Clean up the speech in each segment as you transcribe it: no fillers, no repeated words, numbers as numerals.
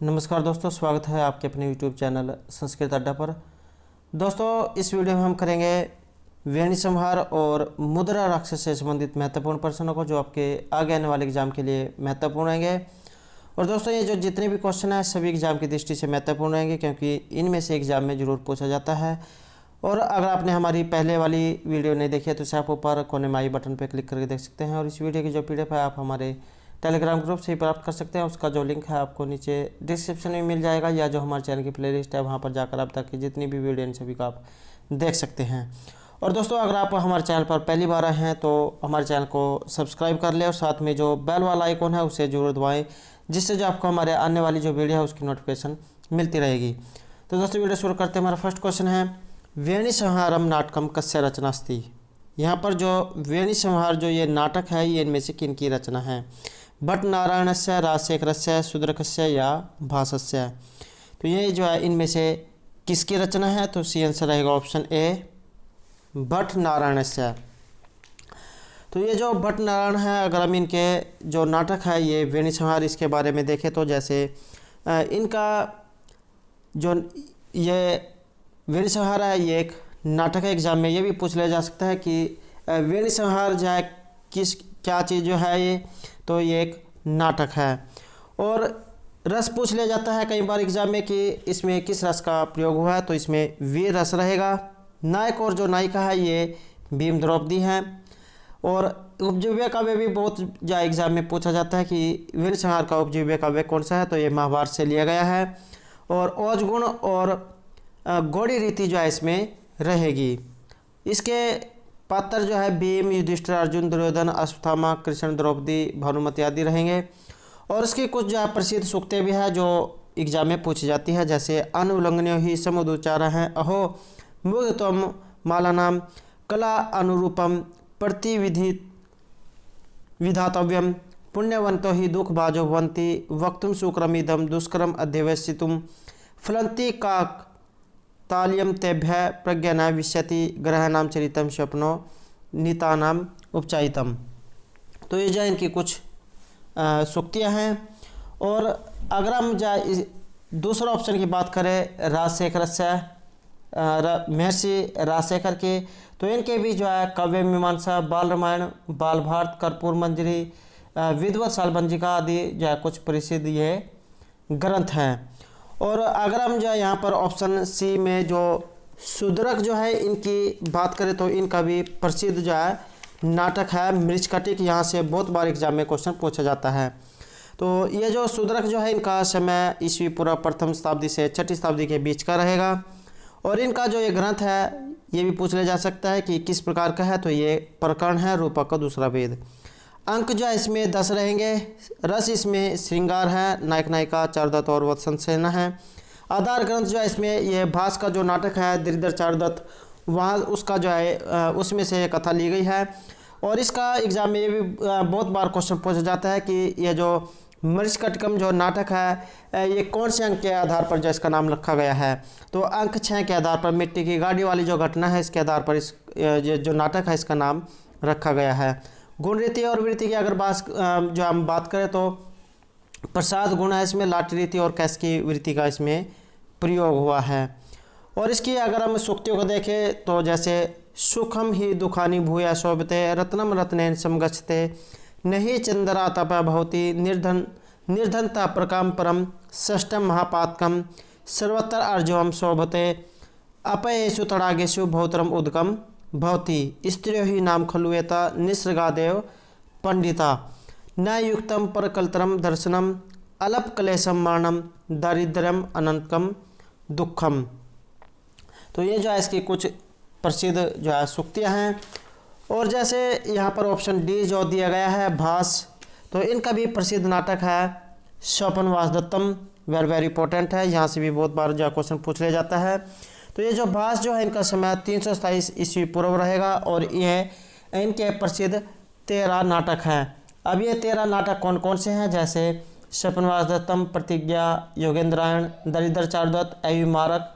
नमस्कार दोस्तों, स्वागत है आपके अपने YouTube चैनल संस्कृत अड्डा पर। दोस्तों, इस वीडियो में हम करेंगे वेणी संहार और मुद्रा राक्षस से संबंधित महत्वपूर्ण प्रश्नों को, जो आपके आगे आने वाले एग्जाम के लिए महत्वपूर्ण रहेंगे। और दोस्तों, ये जो जितने भी क्वेश्चन हैं सभी एग्जाम की दृष्टि से महत्वपूर्ण रहेंगे, क्योंकि इनमें से एग्जाम में जरूर पूछा जाता है। और अगर आपने हमारी पहले वाली वीडियो नहीं देखी है तो इसे आप ऊपर कोने में आई बटन पर क्लिक करके देख सकते हैं। और इस वीडियो की जो PDF है आप हमारे टेलीग्राम ग्रुप से ही प्राप्त कर सकते हैं। उसका जो लिंक है आपको नीचे डिस्क्रिप्शन में मिल जाएगा, या जो हमारे चैनल की प्लेलिस्ट है वहाँ पर जाकर आप तक की जितनी भी वीडियो इन सभी का आप देख सकते हैं। और दोस्तों, अगर आप हमारे चैनल पर पहली बार आए हैं तो हमारे चैनल को सब्सक्राइब कर लें और साथ में जो बेल वाला आइकॉन है उसे जरूर दबाएं, जिससे जो आपको हमारे आने वाली जो वीडियो है उसकी नोटिफिकेशन मिलती रहेगी। तो दोस्तों, वीडियो शुरू करते हैं। हमारा फर्स्ट क्वेश्चन है, वेणी संहारम नाटकम कस्य रचनास्ति। यहाँ पर जो वेणी संहार जो ये नाटक है ये इनमें से किन की रचना है? भट्ट नारायणस्य, राजशेखरस्य, शूद्रकस्य या भासस्य। तो ये जो है इनमें से किसकी रचना है? तो सी आंसर रहेगा ऑप्शन ए, भट्ट नारायणस्य। तो ये जो भट्ट नारायण है, अगर हम इनके जो नाटक है ये वेणी संहार, इसके बारे में देखें तो जैसे इनका जो ये वेणी संहार है ये एक नाटक है। एग्जाम में ये भी पूछ लिया जा सकता है कि वेणी संहार जो है क्या चीज़ जो है ये, तो ये एक नाटक है। और रस पूछ लिया जाता है कई बार एग्जाम में कि इसमें किस रस का प्रयोग हुआ है, तो इसमें वीर रस रहेगा। नायक और जो नायिका है ये भीम द्रौपदी हैं। और उपजीव्य काव्य भी बहुत जो एग्जाम में पूछा जाता है कि वेणी संहार का उपजीव्य काव्य कौन सा है, तो ये महाभारत से लिया गया है। और औजगुण और गौड़ी रीति जो है इसमें रहेगी। इसके पात्र जो है भीम, युधिष्ठिर, अर्जुन, दुर्योधन, अश्वत्थामा, कृष्ण, द्रौपदी, भानुमति आदि रहेंगे। और इसकी कुछ जो है प्रसिद्ध सूक्तें भी है जो एग्जाम में पूछी जाती है, जैसे अनुल्लंघनीयो ही समुदुचारा है, अहो मुग्धत्वम मालानाम कला अनुरूपम प्रतिविधि विधातव्यम पुण्यवंतो ही दुख भाजो भवन्ति वक्तुम सुक्रमिदम दुष्करम अध्यवसितुम फलंति का ताल्यम तेभ्य प्रज्ञा विश्यति ग्रहाणाम चरितम स्वप्नो नीतानाम उपचायितम। तो ये जो इनकी कुछ सूक्तियाँ हैं। और अगर हम दूसरा ऑप्शन की बात करें, राजशेखर से महर्षि राजशेखर के, तो इनके भी जो है काव्य मीमांसा, बाल रामायण, बाल भारत, कर्पूर मंजरी, विद्वत सालबंजिका आदि जो है कुछ प्रसिद्ध ये ग्रंथ हैं। और अगर हम जो है यहाँ पर ऑप्शन सी में जो शूद्रक जो है इनकी बात करें तो इनका भी प्रसिद्ध जो है नाटक है मृच्छकटिक। यहाँ से बहुत बार एग्जाम में क्वेश्चन पूछा जाता है। तो ये जो शूद्रक जो है इनका समय ईस्वी पूर्व प्रथम शताब्दी से छठी शताब्दी के बीच का रहेगा। और इनका जो ये ग्रंथ है ये भी पूछ लिया जा सकता है कि किस प्रकार का है, तो ये प्रकरण है रूपक का दूसरा वेद। अंक जो है इसमें 10 रहेंगे। रस इसमें श्रृंगार है, नायक नायिका चारुदत्त और वत्सन सेना है। आधार ग्रंथ जो है इसमें ये भास का जो नाटक है दरिद्र चारुदत्त, वहाँ उसका जो है उसमें से ये कथा ली गई है। और इसका एग्जाम में ये भी बहुत बार क्वेश्चन पूछा जाता है कि ये जो मृच्छकटिकम जो नाटक है ये कौन से अंक के आधार पर जो इसका नाम रखा गया है, तो अंक 6 के आधार पर मिट्टी की गाड़ी वाली जो घटना है इसके आधार पर इस जो नाटक है इसका नाम रखा गया है। गुण रीति और वृत्ति की अगर जो हम बात करें तो प्रसाद गुण है इसमें, लाठी रीति और कैस की वृत्ति का इसमें प्रयोग हुआ है। और इसकी अगर हम सूक्तियों को देखें तो जैसे सुखम ही दुखानी भूया शोभते रत्नम रत्नेन समगच्छते नहीं चंद्रा तप भवती निर्धनता प्रकाम परम षष्ठम महापातकम सर्वत्र अर्जवम शोभते अपयेषु तड़ागेषु बहुतरम उदकम भवती स्त्रियो ही नाम खलुएता निसर्गादेव पंडिता न युक्तम परकल्तरम दर्शनम अलप क्लेशम मरणम दारिद्र्यम अनंतकम दुखम। तो ये जो है इसकी कुछ प्रसिद्ध जो है सूक्तियाँ हैं। और जैसे यहाँ पर ऑप्शन डी जो दिया गया है भास, तो इनका भी प्रसिद्ध नाटक है स्वपन वासदत्तम, वेरी इंपॉर्टेंट है। यहाँ से भी बहुत बार जो क्वेश्चन पूछ लिया जाता है। तो ये जो भास जो है इनका समय 327 ईस्वी पूर्व रहेगा। और ये इनके प्रसिद्ध 13 नाटक हैं। अब ये 13 नाटक कौन कौन से हैं? जैसे स्वपनवासदत्तम, प्रतिज्ञा, योगेंद्रायण, दरिद्र चारुदत्त, अविमारक,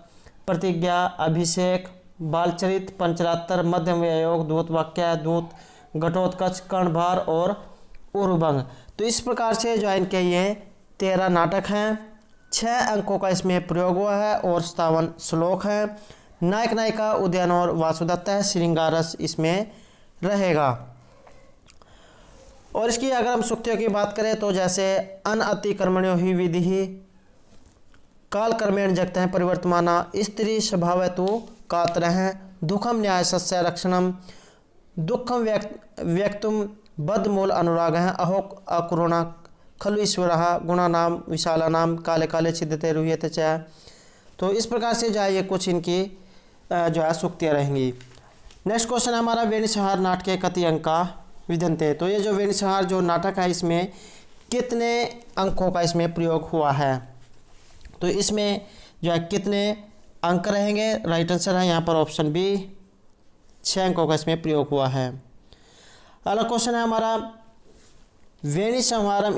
प्रतिज्ञा, अभिषेक, बालचरित, पंचरात्र, मध्यम योग, दूत वाक्य, दूत, घटोत्कच, कर्णभार और उर्वंग। तो इस प्रकार से जो है इनके ये 13 नाटक हैं। 6 अंकों का इसमें प्रयोग हुआ है और 57 श्लोक हैं। नायक नायिका उदयन और वासुदत्ता है, श्रृंगारस इसमें रहेगा। और इसकी अगर हम सुक्तियों की बात करें तो जैसे अन अति कर्मण्यो ही विधि, काल कर्मेण जगते हैं परिवर्तमाना, स्त्री स्वभाव तु कातरः, दुखम न्याय सस्य रक्षणम, दुखम व्यक्तुम बद्धमूल अनुराग है, अहो अकुरुणा खलु ईश्वर गुणानाम विशालानाम काले काले छिद्यते रुह्यते च। तो इस प्रकार से जो है ये कुछ इनकी जो है सुक्तियाँ रहेंगी। नेक्स्ट क्वेश्चन है हमारा वेणुसंहार नाटके कति अंका विद्यन्ते। तो ये जो वेणुसंहार जो नाटक है इसमें कितने अंकों का इसमें प्रयोग हुआ है, तो इसमें जो है कितने अंक रहेंगे। राइट आंसर है यहाँ पर ऑप्शन बी, 6 अंकों का इसमें प्रयोग हुआ है। अगला क्वेश्चन है हमारा वेणुसंहारम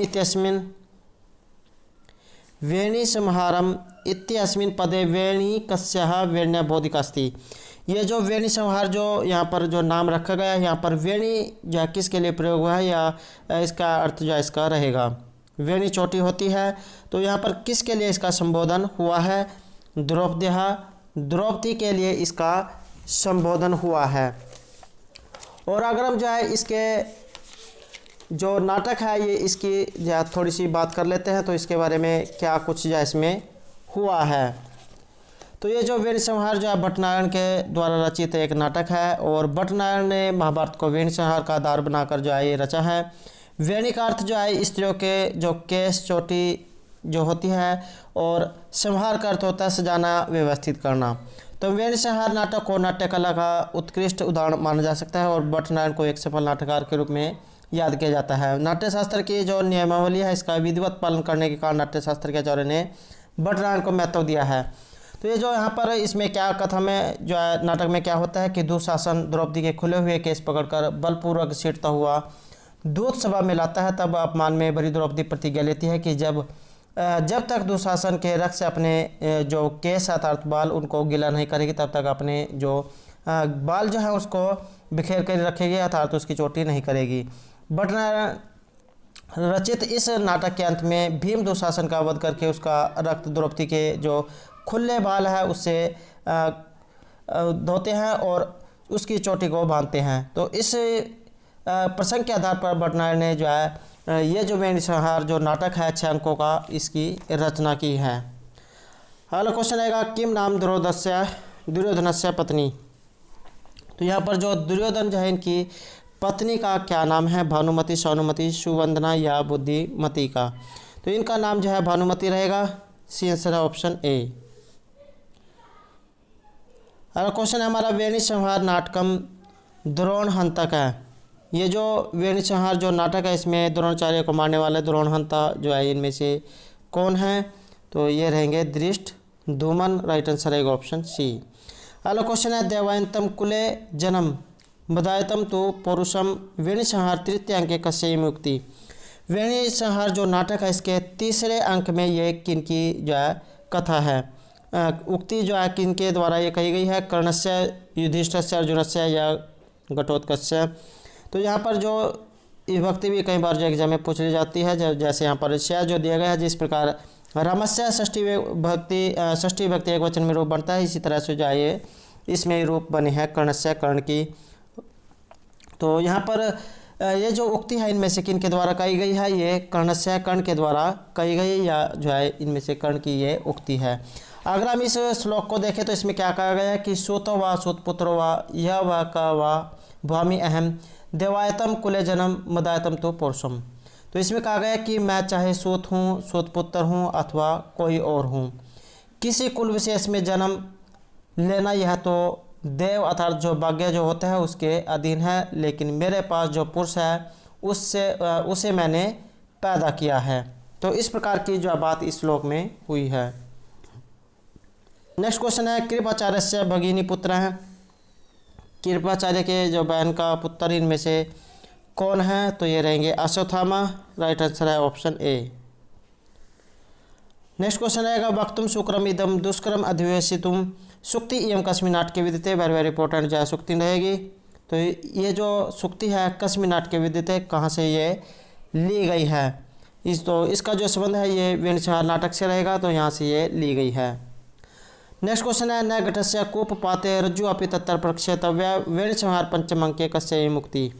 इत्यस्मिन् पदे वेणिकस्यः वेण्यबोधिका अस्ति। ये जो वेणुसंहार जो यहाँ पर जो नाम रखा गया है, यहाँ पर वेणी जो है किसके लिए प्रयोग हुआ है या इसका अर्थ जो है इसका रहेगा, वेणी चोटी होती है, तो यहाँ पर किसके लिए इसका संबोधन हुआ है, द्रौपदी के लिए इसका संबोधन हुआ है। और अगर हम जो है इसके जो नाटक है ये इसकी जो है थोड़ी सी बात कर लेते हैं, तो इसके बारे में क्या कुछ जो है इसमें हुआ है। तो ये जो वेणुसंहार जो है भट्टनारायण के द्वारा रचित एक नाटक है और भट्टनारायण ने महाभारत को वेणुसंहार का आधार बनाकर जो है ये रचा है। वेणी का अर्थ जो है स्त्रियों के जो केश चोटी जो होती है और संहार का अर्थ होता है सजाना व्यवस्थित करना। तो वेणुसंहार नाटक को नाट्य कला का उत्कृष्ट उदाहरण माना जा सकता है और भट्टनारायण को एक सफल नाटककार के रूप में याद किया जाता है। नाट्यशास्त्र की जो नियमावली है इसका विधिवत पालन करने के कारण नाट्यशास्त्र के आचार्य ने भट्टनारायण को महत्व दिया है। तो ये जो यहाँ पर इसमें क्या कथा में जो है नाटक में क्या होता है कि दुशासन द्रौपदी के खुले हुए केस पकड़कर बलपूर्वक घसीटता हुआ दूत सभा में लाता है। तब अपमान में भरी द्रौपदी प्रतिज्ञा लेती है कि जब तक दुशासन के रक्त से अपने जो केस अर्थात बाल उनको गीला नहीं करेगी तब तक अपने जो बाल जो है उसको बिखेर कर रखेगी अर्थात उसकी चोटी नहीं करेगी। भट्टनारायण रचित इस नाटक के अंत में भीम दुशासन का वध करके उसका रक्त द्रौपदी के जो खुले बाल है उससे धोते हैं और उसकी चोटी को बांधते हैं। तो इस प्रसंग के आधार पर भट्टनारायण ने जो है ये जो वेणुसंहार जो नाटक है 6 अंकों का इसकी रचना की है। अगला क्वेश्चन आएगा किम नाम दुर्योधनस्य पत्नी। तो यहाँ पर जो दुर्योधन जो है इनकी पत्नी का क्या नाम है, भानुमति, सोनुमति, सुवंदना या बुद्धिमती का। तो इनका नाम जो है भानुमति रहेगा, सी आंसर है ऑप्शन ए। अगला क्वेश्चन है हमारा वेणुसंहार नाटकम द्रोणहंतक है। ये जो वेणुसंहार जो नाटक है इसमें द्रोणाचार्य को मारने वाले द्रोणहंता जो है इनमें से कौन है, तो ये रहेंगे दृष्ट धूमन। राइट आंसर है ऑप्शन सी। अगला क्वेश्चन है देवायंतम कुले जन्म बदायतम तो पौरुषम वेणुसंहार तृतीय अंक कस्य मुक्ति। वेणुसंहार जो नाटक है इसके तीसरे अंक में ये किनकी जो है कथा है, उक्ति जो है किनके द्वारा ये कही गई है, कर्णस्य, युधिष्ठिरस्य, अर्जुनस्य या घटोत्कचस्य। तो यहाँ पर जो विभक्ति भी कई बार जो एग्जाम में पूछ ली जाती है, जैसे यहाँ पर स्य जो दिया गया है जिस प्रकार रामस्य षष्ठी विभक्ति एक वचन में रूप बनता है, इसी तरह से जो ये इसमें रूप बने हैं कर्णस्य, कर्ण की। तो यहाँ पर ये जो उक्ति है इनमें से किन के द्वारा कही गई है, ये कर्णस्य, कर्ण के द्वारा कही गई या जो है इनमें से कर्ण की ये उक्ति है। अगर हम इस श्लोक को देखें तो इसमें क्या कहा गया है कि सूतो वा सूतपुत्रो वा यह वा का वा भूमि अहम देवायतम कुले जन्म मदायतम तो पौरुषम। तो इसमें कहा गया कि मैं चाहे सूत हूँ, सूतपुत्र हूँ अथवा कोई और हूँ, किसी कुल विशेष में जन्म लेना यह तो देव अर्थात जो भाग्य जो होता है उसके अधीन है, लेकिन मेरे पास जो पुरुष है उसे मैंने पैदा किया है। तो इस प्रकार की जो बात इस श्लोक में हुई है। नेक्स्ट क्वेश्चन है कृपाचार्य से भगिनी पुत्र हैं। कृपाचार्य के जो बहन का पुत्र इनमें से कौन है, तो ये रहेंगे अश्वत्थामा। राइट आंसर है ऑप्शन ए। नेक्स्ट क्वेश्चन आएगा वक्तुम शुक्रम इदम दुष्कर्म अधिवेशितुम सुक्ति इयम कस्मिन् नाटके विद्यते। वेरी इंपॉर्टेंट जो है सुक्ति रहेगी। तो ये जो सुक्ति है कस्मिन् नाटके विद्यते, कहाँ से ये ली गई है, तो इसका जो संबंध है ये वेणुसंहार नाटक से रहेगा, तो यहाँ से ये ली गई है। नेक्स्ट क्वेश्चन है, न घटस्य कूप पाते रज्जु अपि तत्र प्रक्षेतव्य वेणुसंहार पंचम अंके कस्य मुक्ति।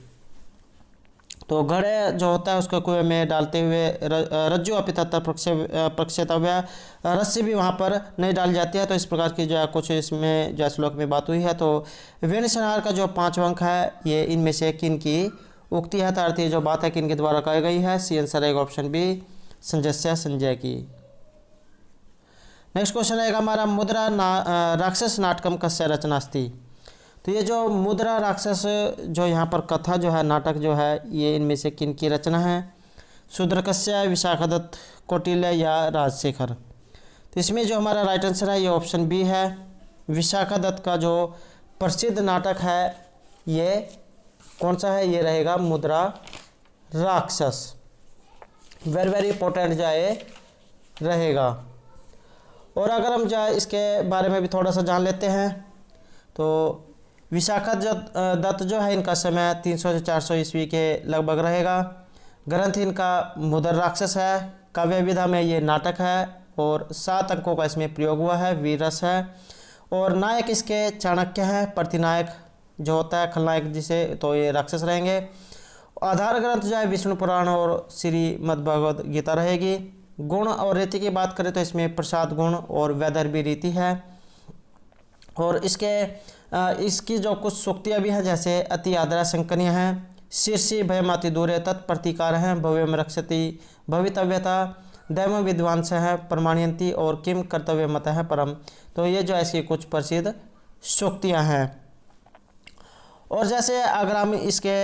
तो घड़े जो होता है उसको कुएं में डालते हुए रज्जु अपि तत्र प्रक्षेतव्य, रस्सी भी वहाँ पर नहीं डाली जाती है। तो इस प्रकार की जो है कुछ इसमें जो श्लोक में बात हुई है। तो वेणुसंहार का जो 5वां अंक है ये इनमें से किन की उक्ति है, अर्थात ये जो बात है किन के द्वारा कही गई है। सी आंसर रहेगा ऑप्शन बी, संजय की। नेक्स्ट क्वेश्चन रहेगा हमारा, मुद्रा राक्षस नाटकम कस्य रचनास्ति। तो ये जो मुद्रा राक्षस जो यहाँ पर कथा जो है, नाटक जो है, ये इनमें से किन की रचना है। शूद्रकस्य, विशाखादत्त, कौटिल्य या राजशेखर। तो इसमें जो हमारा राइट आंसर है ये ऑप्शन बी है। विशाखादत्त का जो प्रसिद्ध नाटक है ये कौन सा है, ये रहेगा मुद्रा राक्षस। वेरी इंपॉर्टेंट जो है रहेगा। और अगर हम जो इसके बारे में भी थोड़ा सा जान लेते हैं, तो विशाखादत्त जो है इनका समय 300 से 400 ईस्वी के लगभग रहेगा। ग्रंथ इनका मुद्रा राक्षस है। काव्य विधा में ये नाटक है और 7 अंकों का इसमें प्रयोग हुआ है, वीर रस है। और नायक इसके चाणक्य है, प्रतिनायक जो होता है खलनायक जिसे, तो ये राक्षस रहेंगे। आधार ग्रंथ जो है विष्णु पुराण और श्रीमद्भगवद गीता रहेगी। गुण और रीति की बात करें तो इसमें प्रसाद गुण और वैदर्भी रीति है। और इसकी जो कुछ सूक्तियाँ भी हैं, जैसे अति आदरा संकनीय हैं, शीर्षि भयमाति दूरे तत्प्रतिकार हैं, भव्यम रक्षति भवितव्यता, दैव विद्वांस है प्रमाणयंती और किम कर्तव्य मत है परम। तो ये जो है इसकी कुछ प्रसिद्ध सूक्तियाँ हैं। और जैसे अगर हम इसके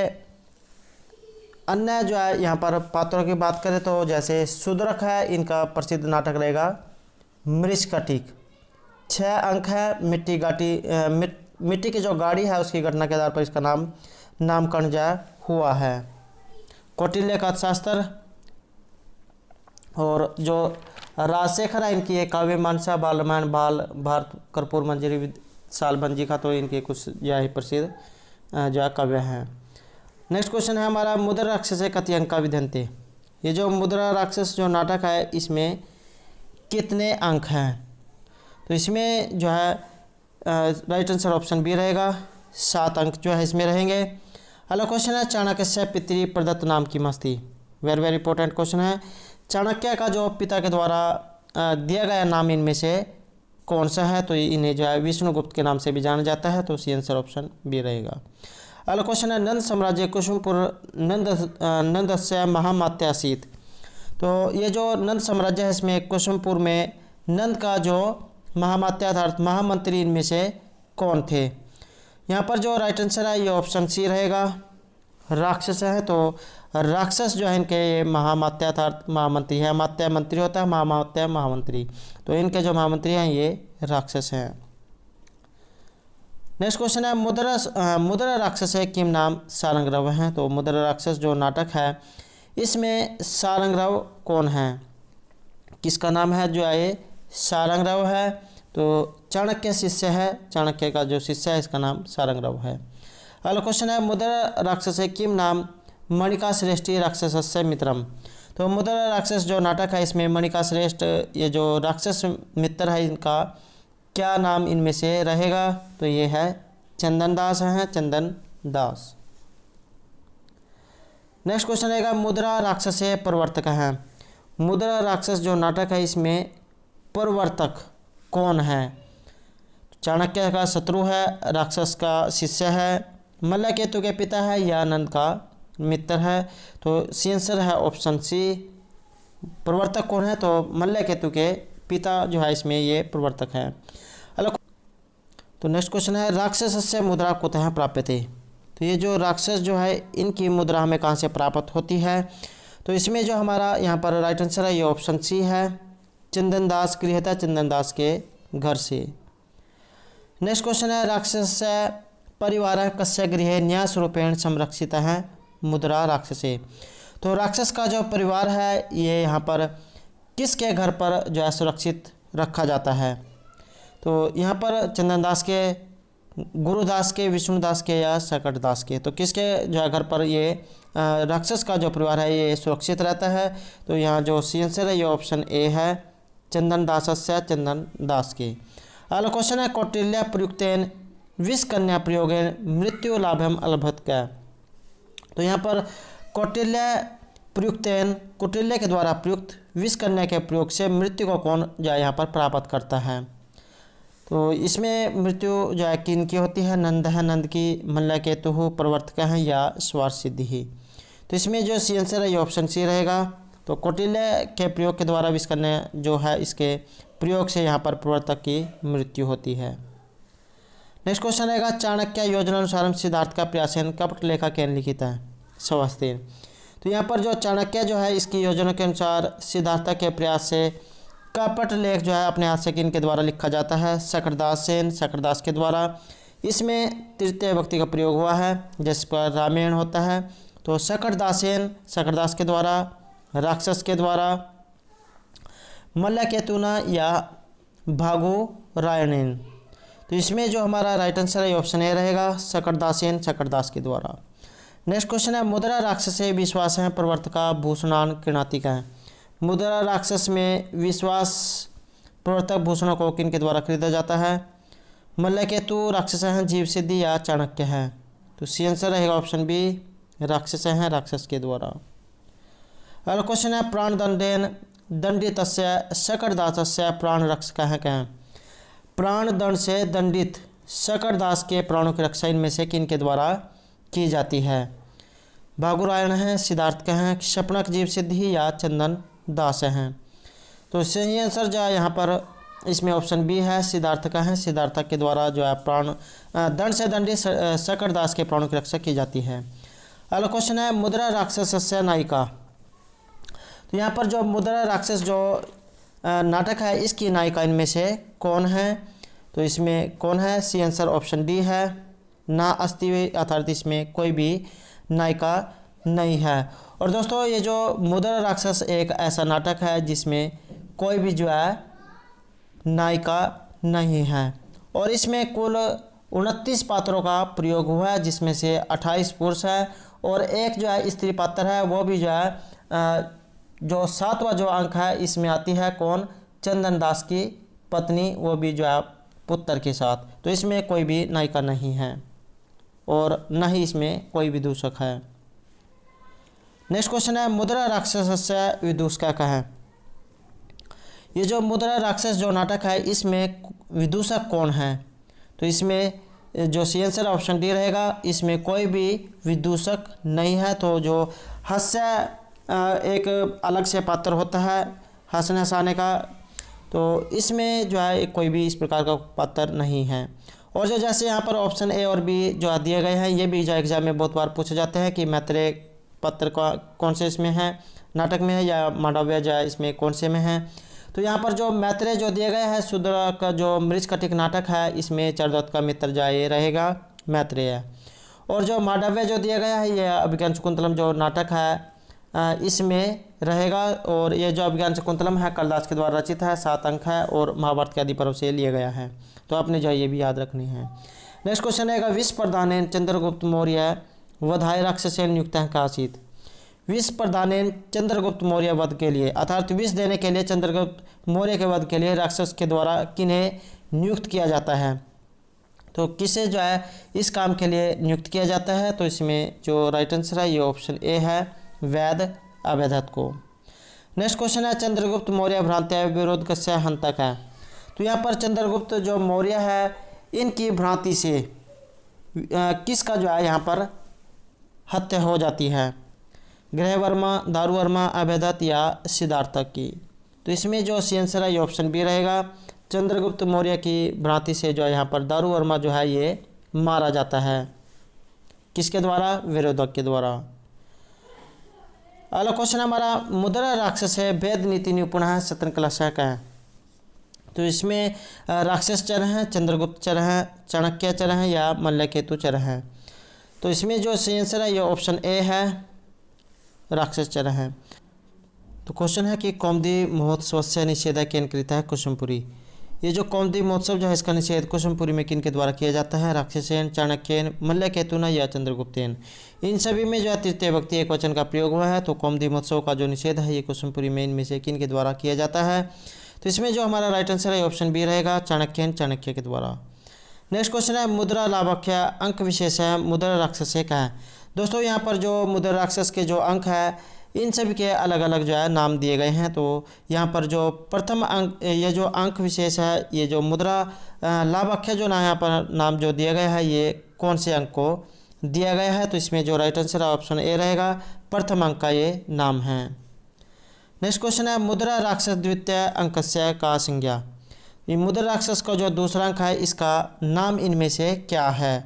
अन्य जो है यहाँ पर पात्रों की बात करें तो जैसे शूद्रक है, इनका प्रसिद्ध नाटक रहेगा मृच्छकटिक। 6 अंक है। मिट्टी की जो गाड़ी है उसकी घटना के आधार पर इसका नामकरण जो हुआ है। कौटिल्य का अर्थशास्त्र। और जो राजशेखर है इनकी एक काव्य मानसा, बाल रामायण, बाल भारत, कर्पूर मंजरी, सालभंजी का, तो इनके कुछ जो है प्रसिद्ध जो है काव्य हैं। नेक्स्ट क्वेश्चन है हमारा, मुद्रा राक्षस कति अंका विधंते। ये जो मुद्रा राक्षस जो नाटक है इसमें कितने अंक हैं। तो इसमें जो है राइट आंसर ऑप्शन बी रहेगा, 7 अंक जो है इसमें रहेंगे। अगला क्वेश्चन है, चाणक्य पितृ प्रदत्त नाम की मस्ती। वेरी इंपॉर्टेंट क्वेश्चन है। चाणक्य का जो पिता के द्वारा दिया गया नाम इनमें से कौन सा है। तो इन्हें जो है विष्णुगुप्त के नाम से भी जाना जाता है। तो सी आंसर ऑप्शन बी रहेगा। अगला क्वेश्चन है, नंद साम्राज्य कुसुमपुर नंदस्य महामात्यासीत। तो ये जो नंद साम्राज्य है इसमें कुसुमपुर में नंद का जो महामात्या अर्थात महामंत्री इनमें से कौन थे। यहाँ पर जो राइट आंसर है ये ऑप्शन सी रहेगा, राक्षस है। तो राक्षस जो है इनके ये महामात्या अर्थात महामंत्री है। मात्या मंत्री होता है, महामात्या महामंत्री। तो इनके जो महामंत्री हैं ये राक्षस हैं। नेक्स्ट क्वेश्चन है, मुद्रा राक्षस है किम नाम सारंगरव हैं। तो मुद्रा राक्षस जो नाटक है इसमें सारंगरव कौन है, किसका नाम है जो है ये सारंगरव है। तो चाणक्य शिष्य है, चाणक्य का जो शिष्य है इसका नाम सारंगरव है। अगला क्वेश्चन है, मुद्रा राक्षस है किम नाम मणिका श्रेष्ठी राक्षसस्य मित्रम। तो मुद्रा राक्षस जो नाटक है इसमें मणिका श्रेष्ठ ये जो राक्षस मित्र है इनका क्या नाम इनमें से रहेगा। तो ये है चंदन दास हैं, चंदन दास। नेक्स्ट क्वेश्चन रहेगा, मुद्रा राक्षस प्रवर्तक हैं। मुद्रा राक्षस जो नाटक है इसमें प्रवर्तक कौन है। चाणक्य का शत्रु है, राक्षस का शिष्य है, मल्लकेतु के पिता है या नंद का मित्र है। तो सी आंसर है ऑप्शन सी। प्रवर्तक कौन है, तो मल्लकेतु के पिता जो है इसमें ये प्रवर्तक है। तो नेक्स्ट क्वेश्चन है, राक्षसस्य मुद्रा कुतः प्राप्यते। तो ये जो राक्षस जो है इनकी मुद्रा हमें कहाँ से प्राप्त होती है। तो इसमें जो हमारा यहाँ पर राइट आंसर है ये ऑप्शन सी है, चंदन दास गृहता, चंदन दास के घर से। नेक्स्ट क्वेश्चन है, राक्षसस्य परिवार कस्य गृहे न्यास रूपेण संरक्षित है मुद्रा राक्षसे। तो राक्षस का जो परिवार है ये यहाँ पर किसके घर पर जो है सुरक्षित रखा जाता है। तो यहाँ पर चंदन दास के, गुरुदास के, विष्णुदास के या सकट दास के। तो किसके जो है घर पर ये राक्षस का जो परिवार है ये सुरक्षित रहता है। तो यहाँ जो सी आंसर है ये ऑप्शन ए है, चंदन दासस्य चंदन दास की। अगला क्वेश्चन है कौटिल्य प्रयुक्तेन विष कन्या प्रयोगेन मृत्यु लाभम अलभत का। तो यहाँ पर कौटिल्य के द्वारा प्रयुक्त विष कन्या के प्रयोग से मृत्यु को कौन जो है यहाँ पर प्राप्त करता है। तो इसमें मृत्यु जो है किन की होती है, नंद है, नंद की, मल्लकेतु प्रवर्तक है या स्वार सिद्धि ही। तो इसमें जो सी आंसर है ये ऑप्शन सी रहेगा। तो कौटिल्य के प्रयोग के द्वारा विष कन्या जो है इसके प्रयोग से यहाँ पर प्रवर्तक की मृत्यु होती है। नेक्स्ट क्वेश्चन रहेगा चाणक्य योजनानुसार सिद्धार्थ का प्रयासन कपट लेखा केन लिखित है सवास्तीन। तो यहाँ पर जो चाणक्य जो है इसकी योजना के अनुसार सिद्धार्थ के प्रयास से कपट लेख जो है अपने हाथ से किन के द्वारा लिखा जाता है, शकरदास सेन, शकरदास के द्वारा। इसमें तृतीय व्यक्ति का प्रयोग हुआ है जिस पर रामायण होता है। तो शकरदास सेन शकरदास के द्वारा, राक्षस के द्वारा, मल्लकेतुना या भागु रायणेन। तो इसमें जो हमारा राइट आंसर है ऑप्शन ए रहेगा, शकरदास सेन शकरदास के द्वारा। नेक्स्ट क्वेश्चन है मुद्रा राक्षस विश्वास है प्रवर्तका भूषणान कृणातिका है। मुद्रा राक्षस में विश्वास प्रवर्तक भूषणों को किन के द्वारा खरीदा जाता है, मल्लकेतु राक्षस हैं, जीव सिद्धि या चाणक्य है। तो सी आंसर रहेगा ऑप्शन बी, राक्षस हैं, राक्षस के द्वारा। अगला क्वेश्चन है प्राण दंडेन दंडितस्य शकरदासस्य प्राण रक्षक है क्या। प्राण दंड से दंडित शकरदास के प्राणों की रक्षा इनमें से किन के द्वारा की जाती है, भागुरायण हैं, सिद्धार्थ हैं, शपनक, जीव सिद्धि या चंदन दास हैं। तो सही आंसर जो है यहाँ पर इसमें ऑप्शन बी है, सिद्धार्थ का है। सिद्धार्थ के द्वारा जो है प्राण दंड से दंडित शकरदास के प्राणों की रक्षा की जाती है। अगला क्वेश्चन है मुद्रा राक्षसस्य नायिका। तो यहाँ पर जो मुद्रा राक्षस जो नाटक है इसकी नायिका इनमें से कौन है। तो इसमें कौन है, सी आंसर ऑप्शन डी है, ना अस्ति, अर्थात इसमें कोई भी नायिका नहीं है। और दोस्तों ये जो मुद्रा राक्षस एक ऐसा नाटक है जिसमें कोई भी जो है नायिका नहीं है और इसमें कुल 29 पात्रों का प्रयोग हुआ है जिसमें से 28 पुरुष है और एक जो है स्त्री पात्र है, वो भी जो है जो 7वां जो अंक है इसमें आती है कौन, चंदन दास की पत्नी, वो भी जो है पुत्र के साथ। तो इसमें कोई भी नायिका नहीं है और न ही इसमें कोई विदूषक है। नेक्स्ट क्वेश्चन है मुद्रा राक्षसस्य विदूषक का है। ये जो मुद्रा राक्षस जो नाटक है इसमें विदूषक कौन है। तो इसमें जो सी आंसर ऑप्शन डी रहेगा, इसमें कोई भी विदूषक नहीं है। तो जो हास्य एक अलग से पात्र होता है हंसने हंसाने का, तो इसमें जो है कोई भी इस प्रकार का पात्र नहीं है। और जो जैसे यहाँ पर ऑप्शन ए और बी जो दिए गए हैं ये भी जो एग्जाम में बहुत बार पूछे जाते हैं कि मैत्रेय पत्र का कौन से इसमें है, नाटक में है, या मांडव्य जो है इसमें कौन से में है। तो यहाँ पर जो मैत्रेय जो दिए गए हैं शूद्र का जो मृच्छकटिक नाटक है इसमें चरदत्त का मित्र जो ये रहेगा मैत्रेय। और जो मांडव्य जो दिया गया है ये अभिज्ञान शकुंतलम जो नाटक है इसमें रहेगा। और ये जो अभिज्ञान शकुंतलम है कालिदास के द्वारा रचित है, 7 अंक है और महाभारत के आदि पर्व से लिया गया है। तो आपने जो ये भी याद रखनी है। नेक्स्ट क्वेश्चन रहेगा विष प्रदानेन चंद्रगुप्त मौर्य वधाय राक्षसेन नियुक्त है काशित। विष प्रदानेन चंद्रगुप्त मौर्य वध के लिए, अर्थात विष देने के लिए चंद्रगुप्त मौर्य के वध के लिए राक्षस के द्वारा किन्हें नियुक्त किया जाता है। तो किसे जो है इस काम के लिए नियुक्त किया जाता है। तो इसमें जो राइट आंसर है ये ऑप्शन ए है, वैद अवैधत को। नेक्स्ट क्वेश्चन है चंद्रगुप्त मौर्य भ्रांत्या विरोध कस्य हंतक है। तो यहाँ पर चंद्रगुप्त जो मौर्य है इनकी भ्रांति से किसका जो है यहाँ पर हत्या हो जाती है, गृहवर्मा, दारुवर्मा, अभयदत्त या सिद्धार्थक की। तो इसमें जो सी आंसर है ये ऑप्शन बी रहेगा, चंद्रगुप्त मौर्य की भ्रांति से जो है यहाँ पर दारुवर्मा जो है ये मारा जाता है, किसके द्वारा, विरोधक के द्वारा। अगला क्वेश्चन हमारा मुद्रा राक्षस है वेद नीति निपुण है सतन कलशा का है। तो इसमें राक्षस चर हैं, चंद्रगुप्त चर हैं, चाणक्य चर हैं या मल्लकेतु चर हैं। तो इसमें जो सही आंसर है ये ऑप्शन ए है, राक्षस चर हैं। तो क्वेश्चन है कि कौमुदी महोत्सव से निषेधा केन कृता है कुसुमपुरी। ये जो कौमुदी महोत्सव जो है इसका निषेध कुसुमपुरी में किन के द्वारा किया जाता है? राक्षसेन, चाणक्यन, मल्लकेतुना या चंद्रगुप्तेन। इन सभी में जो है तृतीय व्यक्ति एक वचन का प्रयोग हुआ है। तो कौमुदी महोत्सव का जो निषेध है ये कुसुमपुरी में इनमें से किन के द्वारा किया जाता है? तो इसमें जो हमारा राइट आंसर है ऑप्शन बी रहेगा, चाणक्यन, चाणक्य के द्वारा। नेक्स्ट क्वेश्चन है मुद्रा लाभाख्या अंक विशेष है मुद्रा राक्षस का है। दोस्तों यहाँ पर जो मुद्रा राक्षस के जो अंक है इन सभी के अलग अलग जो है नाम दिए गए हैं। तो यहाँ पर जो प्रथम अंक, ये जो अंक विशेष है, ये जो मुद्रा लाभाख्या जो ना यहाँ पर नाम जो दिया गया है ये कौन से अंक को दिया गया है? तो इसमें जो राइट आंसर है ऑप्शन ए रहेगा, प्रथम अंक का ये नाम है। नेक्स्ट क्वेश्चन है मुद्रा राक्षस द्वितीय अंकस्य का संज्ञा। ये मुद्रा राक्षस का जो दूसरा अंक है इसका नाम इनमें से क्या है?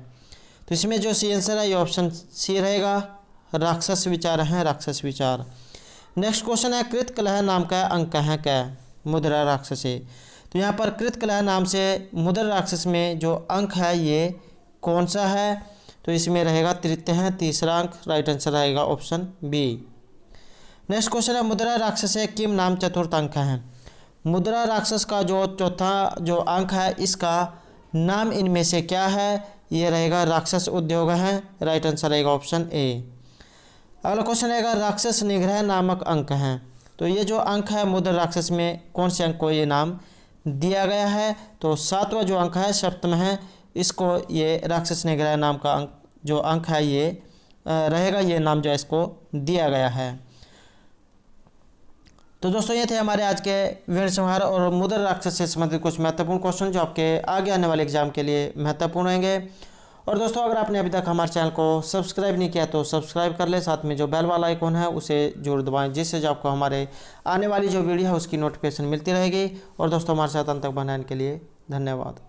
तो इसमें जो सी आंसर है ये ऑप्शन सी रहेगा, राक्षस विचार है, राक्षस विचार। नेक्स्ट क्वेश्चन है कृतकलह नाम का अंक है क्या? मुद्रा राक्षस है। तो यहाँ पर कृतकलह नाम से मुद्रा राक्षस में जो अंक है ये कौन सा है? तो इसमें रहेगा तृतीय है, तीसरा अंक। राइट आंसर रहेगा ऑप्शन बी। नेक्स्ट क्वेश्चन है मुद्रा राक्षस किम नाम चतुर्थ अंक है। मुद्रा राक्षस का जो चौथा जो अंक है इसका नाम इनमें से क्या है? ये रहेगा राक्षस उद्योग है। राइट आंसर रहेगा ऑप्शन ए। अगला क्वेश्चन रहेगा राक्षस निग्रह नामक अंक है। तो ये जो अंक है मुद्रा राक्षस में कौन से अंक को ये नाम दिया गया है? तो सातवां जो अंक है, सप्तम है, इसको ये राक्षस निग्रह नाम का अंक जो अंक है ये रहेगा, ये नाम जो है इसको दिया गया है। तो दोस्तों ये थे हमारे आज के वीर संहार और मुद्रा राक्षस से संबंधित कुछ महत्वपूर्ण क्वेश्चन जो आपके आगे आने वाले एग्जाम के लिए महत्वपूर्ण होंगे। और दोस्तों अगर आपने अभी तक हमारे चैनल को सब्सक्राइब नहीं किया तो सब्सक्राइब कर ले, साथ में जो बेल वाला आइकॉन है उसे जरूर दबाएं, जिससे जो आपको हमारे आने वाली जो वीडियो है उसकी नोटिफिकेशन मिलती रहेगी। और दोस्तों हमारे साथ अंत तक बनाने के लिए धन्यवाद।